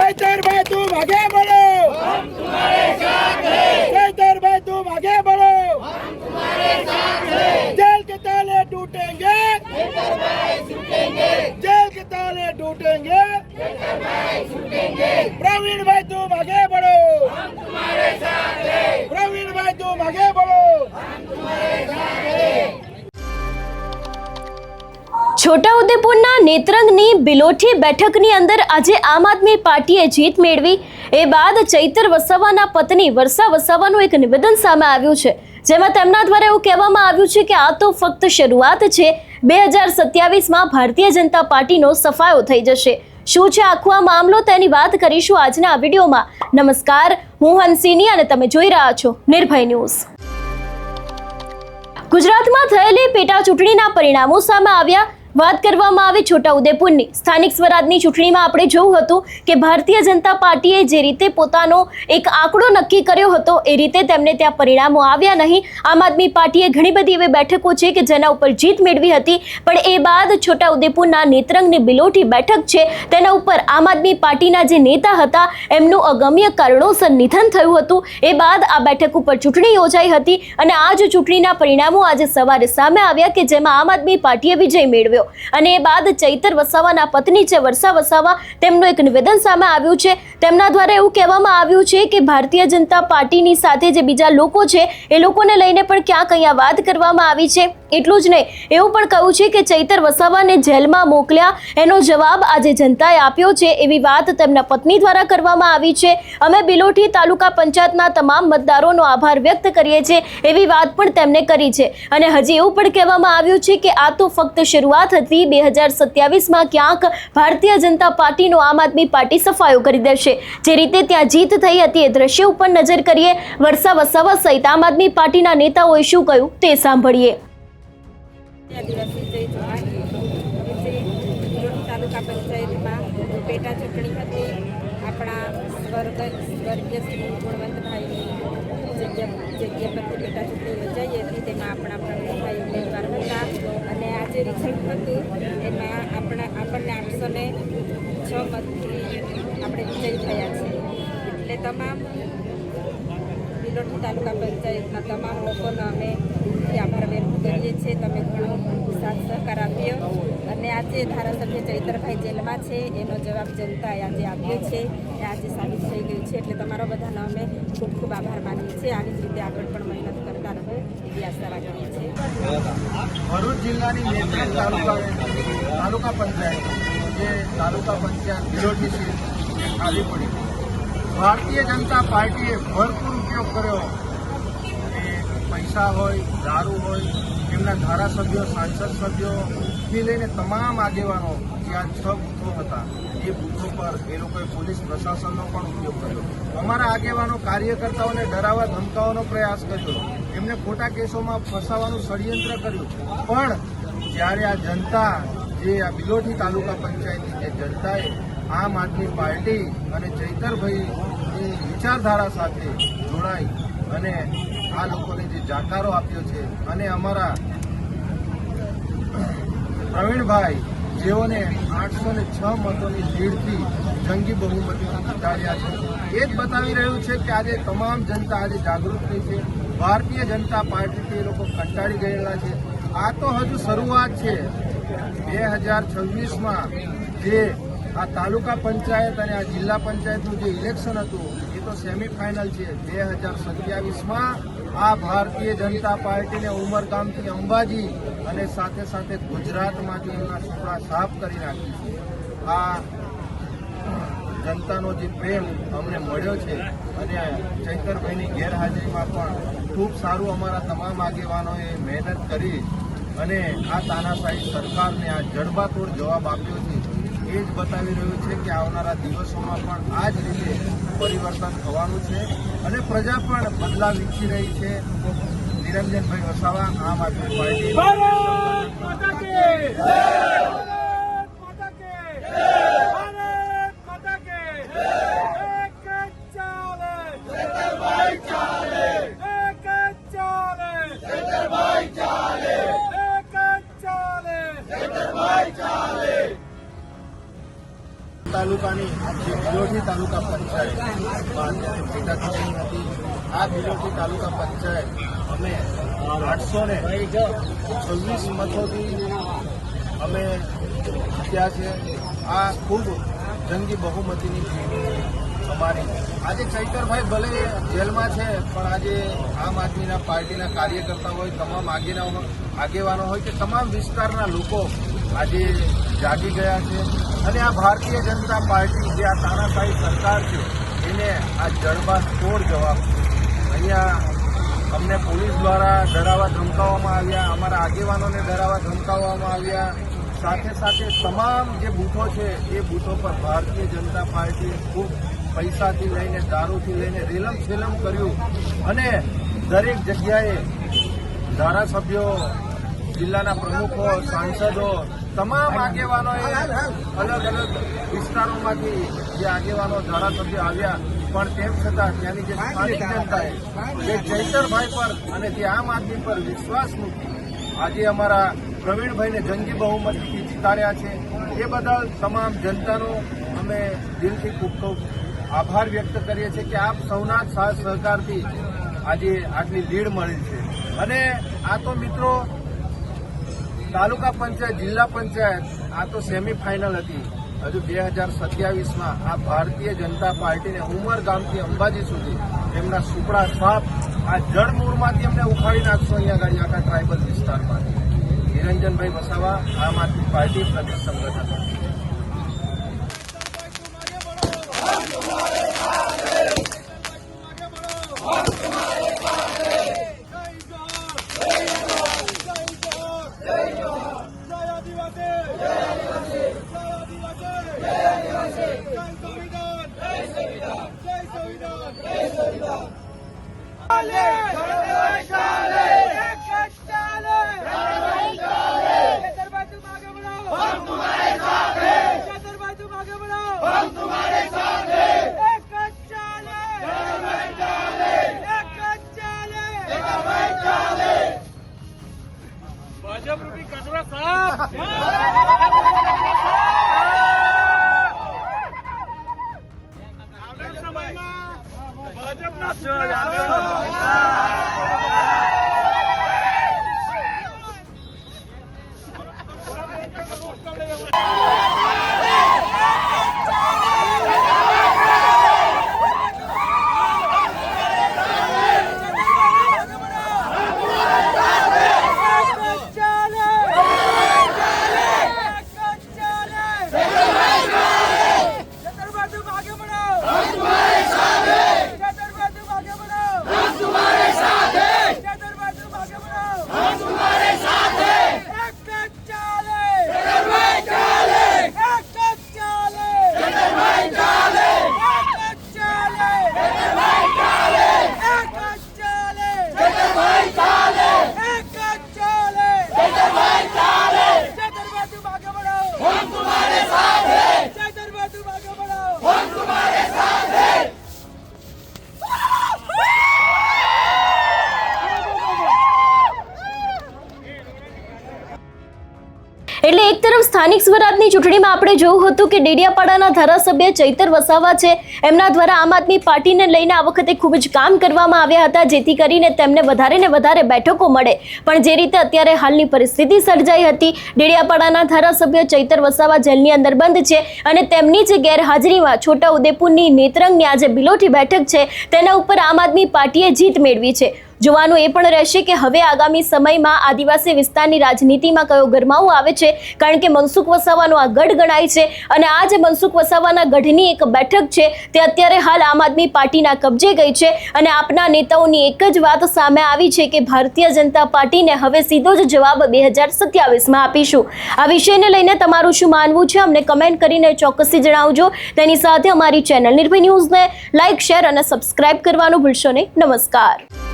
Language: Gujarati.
चैतर भाई तुम आगे बढ़ो, हम तुम्हारे साथ हैं। चैतर भाई तुम आगे बढ़ो, हम तुम्हारे साथ हैं। जेल के ताले टूटेंगे, चैतर भाई छूटेंगे। जेल के ताले टूटेंगे, चैतर भाई छूटेंगे। प्रवीण भाई तुम आगे बढ़ो, हम तुम्हारे साथ हैं। प्रवीण भाई तुम आगे बढ़ो, हम तुम्हारे साथ हैं। છોટાઉદેપુરના નેત્રંગની બિલોઠી બેઠકની અંદર આજે આમ આદમી પાર્ટીએ જીત મેળવી એ બાદ ચૈતર વસાવાના પત્ની વર્ષા વસાવાનું એક નિવેદન સામે આવ્યું છે, જેમાં તેમના દ્વારા એવું કહેવામાં આવ્યું છે કે આ તો ફક્ત શરૂઆત છે, 2027માં ભારતીય જનતા પાર્ટીનો સફાયો થઈ જશે। શું છે આખો આ મામલો તેની વાત કરીશું આજના આ વિડીયોમાં। નમસ્કાર, હું હંસિની અને તમે જોઈ રહ્યા છો નિર્ભય ન્યૂઝ। ગુજરાતમાં થયેલી પેટા ચૂંટણીના પરિણામો સામે આવ્યા। વાત કરવામાં આવે છોટાઉદેપુરની સ્થાનિક સ્વરાજની ચૂંટણીમાં આપણે જોયું હતું કે ભારતીય જનતા પાર્ટીએ જે રીતે પોતાનો એક આંકડો નક્કી કર્યો હતો એ રીતે તેમને ત્યાં પરિણામો આવ્યા નહીં। આમ આદમી પાર્ટીએ ઘણી બધી એવી બેઠકો છે કે જેના ઉપર જીત મેળવી હતી, પણ એ બાદ છોટાઉદેપુરના નેત્રંગની બિલોઠી બેઠક છે તેના ઉપર આમ આદમી પાર્ટીના જે નેતા હતા એમનું અગમ્ય કારણોસર નિધન થયું હતું। એ બાદ આ બેઠક ઉપર ચૂંટણી યોજાઈ હતી અને આ જ ચૂંટણીના પરિણામો આજે સવારે સામે આવ્યા કે જેમાં આમ આદમી પાર્ટીએ વિજય મેળવ્યો અને એ બાદ ચૈતર વસાવાના પત્ની છે વર્ષા વસાવા તેમનું એક નિવેદન સામે આવ્યું છે। તેમના દ્વારા એવું કહેવામાં આવ્યું છે કે ભારતીય જનતા પાર્ટીની સાથે જે બીજા લોકો છે એ લોકોને લઈને પણ ક્યાંક અહીંયા વાત કરવામાં આવી છે। એટલું જ નહીં, એવું પણ કહ્યું છે કે ચૈતર વસાવાને જેલમાં મોકલ્યા એનો જવાબ આજે જનતાએ આપ્યો છે એવી વાત તેમના પત્ની દ્વારા કરવામાં આવી છે। અમે બિલોઠી તાલુકા પંચાયતના તમામ મતદારોનો આભાર વ્યક્ત કરીએ છીએ એવી વાત પણ તેમને કરી છે અને હજી એવું પણ કહેવામાં આવ્યું છે કે આ તો ફક્ત શરૂઆત હતી, 2027માં ક્યાંક ભારતીય જનતા પાર્ટીનો આમ આદમી પાર્ટી સફાયો કરી દેશે। જે રીતે ત્યાં જીત થઈ હતી એ દ્રશ્ય ઉપર નજર કરીએ। વર્ષા વસાવા સહિત આમ આદમી પાર્ટીના નેતાઓએ શું કહ્યું તે સાંભળીએ। તાલુકા પંચાયતમાં પેટા ચૂંટણી હતી। આપણા સ્વર્ગીય શ્રી ગુણવંતભાઈની જગ્યા પરથી પેટા ચૂંટણી યોજાઈ હતી, તેમાં આપણા પ્રવીણભાઈ ઉમેદવાર હતા અને આજે રિઝલ્ટ હતું એમાં આપણને 806 મતથી આપણે વિજય થયા છે। એટલે તમામ બિલોઠી તાલુકા પંચાયતના તમામ લોકોનો અમે આભાર વ્યક્ત કરીએ છીએ। તમે ઘણો સાથ સહકાર આપ્યો અને આજે ધારાસભ્ય ચૈતરભાઈ જેલમાં છે એનો જવાબ જનતાએ આજે આપ્યો છે, એ આજે સાબિત થઈ ગયું છે। એટલે તમારો બધાનો અમે ખૂબ ખૂબ આભાર માનીએ છીએ। આવી જ રીતે આગળ પણ મહેનત કરતા રહો એવી આશા રાખીએ છીએ। ભરૂચ જિલ્લાની નેત્રંગ તાલુકા પંચાયત જે તાલુકા પંચાયત બિલોઠી સીટ આવી પડી, ભારતીય જનતા પાર્ટીએ ભરપૂર ઉપયોગ કર્યો। પૈસા હોય, દારૂ હોય, એમના ધારાસભ્યો, સાંસદ સભ્યોથી લઈને તમામ આગેવાનો જ્યાં 6 બૂથો હતા એ બૂથો પર એ લોકોએ પોલીસ પ્રશાસનનો પણ ઉપયોગ કર્યો। અમારા આગેવાનો કાર્યકર્તાઓને ડરાવવા ધમકાવવાનો પ્રયાસ કર્યો, એમને ખોટા કેસોમાં ફસાવાનું ષડયંત્ર કર્યું। પણ જ્યારે આ જનતા જે આ બિલોઠી તાલુકા પંચાયતની જે જનતાએ આમ આદમી પાર્ટી અને ચૈતરભાઈની વિચારધારા સાથે જોડાઈ અને આ લોકોને જે જાકારો આપ્યો છે અને અમારા પ્રવીણભાઈ જેઓને 806 મતોની લીડથી જંગી બહુમતીથી જીતાડ્યા છે, એ જ બતાવી રહ્યું છે કે આજે તમામ જનતા આજે જાગૃત થઈ છે। ભારતીય જનતા પાર્ટીથી એ લોકો કંટાળી ગયેલા છે। આ તો હજુ શરૂઆત છે। 2026માં જે આ તાલુકા પંચાયત અને આ જિલ્લા પંચાયતનું જે ઇલેક્શન હતું એ તો સેમીફાઇનલ છે। 2027માં આ ભારતીય જનતા પાર્ટીને ઉમરગામથી અંબાજી અને સાથે સાથે ગુજરાતમાંથી એમના સુપડા સાફ કરી નાખી છે। આ જનતાનો જે પ્રેમ અમને મળ્યો છે અને ચૈતરભાઈની ગેરહાજરીમાં પણ ખૂબ સારું અમારા તમામ આગેવાનોએ મહેનત કરી અને આ તાનાશાહી સરકારને આ જડબાતોડ જવાબ આપ્યો છે। એ જ બતાવી રહ્યું છે કે આવનારા દિવસોમાં પણ આ જ રીતે પરિવર્તન થવાનું છે અને પ્રજા પણ બદલાવ ઈચ્છી રહી છે। નિરંજનભાઈ વસાવા, આમ આદમી પાર્ટી। તાલુકાની જે બિલોઠી તાલુકા પંચાયતમાં અત્યારે પેટા ચૂંટણી હતી. આ બિલોટી તાલુકા પંચાયત અમે 826 મતોથી અમે જીત્યા છે. આ ખૂબ જંગી બહુમતીની જીત અમારી. આજે ચૈતરભાઈ ભલે જેલમાં છે, પણ આજે આમ આદમીના પાર્ટીના કાર્યકર્તા હોય, તમામ આગેવાનો હોય કે તમામ વિસ્તારના લોકો આજે જાગી ગયા છે. અને આ ભારતીય જનતા પાર્ટી જે આ તાનાશાહી સરકાર છે એને આ જડબાતોડ જવાબ છે. અહીંયા અમને પોલીસ દ્વારા ડરાવવા ધમકાવવામાં આવ્યા, અમારા આગેવાનોને ડરાવવા ધમકાવવામાં આવ્યા. સાથે સાથે તમામ જે બૂથો છે એ બૂથો પર ભારતીય જનતા પાર્ટીએ ખૂબ પૈસાથી લઈને દારૂથી લઈને રેલમ છેલમ કર્યું. અને દરેક જગ્યાએ ધારાસભ્યો, જિલ્લાના પ્રમુખો, સાંસદો, તમામ આગેવાનોએ અલગ અલગ વિસ્તારોમાંથી જે આગેવાનો ધારાસભ્યો આવ્યા, પણ તેમ છતાં ત્યાંની જે સ્થાનિક જનતાએ જે ચૈતરભાઈ પર અને જે આમ આદમી પર વિશ્વાસ મૂકી આજે અમારા પ્રવીણભાઈને જંગી બહુમતીથી જીતાડ્યા છે. એ બદલ તમામ જનતાનો અમે દિલથી ખૂબ ખૂબ આભાર વ્યક્ત કરીએ છીએ કે આપ સૌના સાથ સહકારથી આજે આટલી લીડ મળી છે. અને આ તો મિત્રો તાલુકા પંચાયત, જિલ્લા પંચાયત આ તો સેમીફાઇનલ હતી. હજુ 2027માં આ ભારતીય જનતા પાર્ટીને ઉમરગામથી અંબાજી સુધી એમના સુપડા સાપ આ જળમૂળમાંથી અમને ઉખાડી નાખશો અહીંયા આગળ આખા ટ્રાઇબલ વિસ્તારમાંથી. નિરંજનભાઈ વસાવા, આમ આદમી પાર્ટી પ્રદેશ સંગઠન. એટલે એક તરફ સ્થાનિક સ્વરાજની ચૂંટણીમાં આપણે જોયું હતું કે ડેડિયાપાડાના ધારાસભ્ય ચૈતર વસાવા છે, એમના દ્વારા આમ આદમી પાર્ટીને લઈને આ વખતે ખૂબ જ કામ કરવામાં આવ્યા હતા, જેથી કરીને તેમને વધારે ને વધારે બેઠકો મળે. પણ જે રીતે અત્યારે હાલની પરિસ્થિતિ સર્જાઈ હતી, ડેડિયાપાડાના ધારાસભ્ય ચૈતર વસાવા જેલની અંદર બંધ છે અને તેમની જ ગેરહાજરીમાં છોટાઉદેપુરની નેત્રંગની આજે બિલોટી બેઠક છે તેના ઉપર આમ આદમી પાર્ટીએ જીત મેળવી છે. જોવાનું એ પણ રહેશે કે હવે આગામી સમયમાં આદિવાસી વિસ્તારની રાજનીતિમાં કયો ગરમાવો આવે છે, કારણ કે મનસુખ વસાવાનો આ ગઢ ગણાય છે અને આ જે મનસુખ વસાવાના ગઢની એક બેઠક છે તે અત્યારે હાલ આમ આદમી પાર્ટીના કબજે ગઈ છે. અને આપના નેતાઓની એક જ વાત સામે આવી છે કે ભારતીય જનતા પાર્ટીને હવે સીધો જ જવાબ 2027માં આપીશું. આ વિષયને લઈને તમારું શું માનવું છે અમને કમેન્ટ કરીને ચોક્કસથી જણાવજો. તેની સાથે અમારી ચેનલ નિર્ભય ન્યૂઝને લાઇક, શેર અને સબસ્ક્રાઇબ કરવાનું ભૂલશો નહીં. નમસ્કાર.